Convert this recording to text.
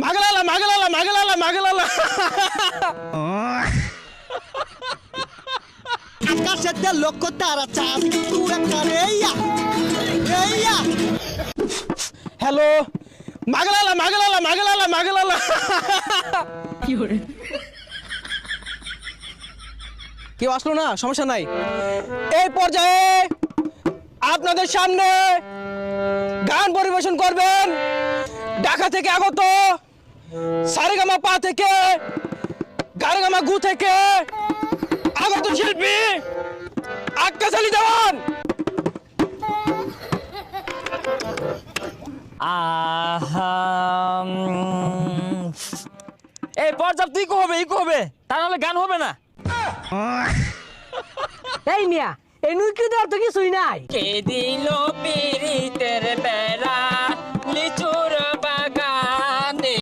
মাগলালা মাগলালা মাগলালা মাগলালা আকাশের লক্ষ্য তারা চাঁদ পুরা করে এইয়া হ্যালো মাগলালা মাগলালা মাগলালা মাগলালা কি হরে কেউ আসলো না, সমস্যা নাই। এই পর্যায়ে আপনাদের সামনে গান পরিবেশন করবেন ঢাকা থেকে আগত সারেগামা পা থেকে গারেগামা গু থেকে আগত শিল্পী আক্কাস আলী দেওয়ান। এই পর্যাপ্ত ইকো হবে, ইকো হবে, তা নাহলে গান হবে না। এই মিয়া এই নুকি দেওয়ার তো কিছুই নাই। কে দিল পিরিতের বেড়া লিচু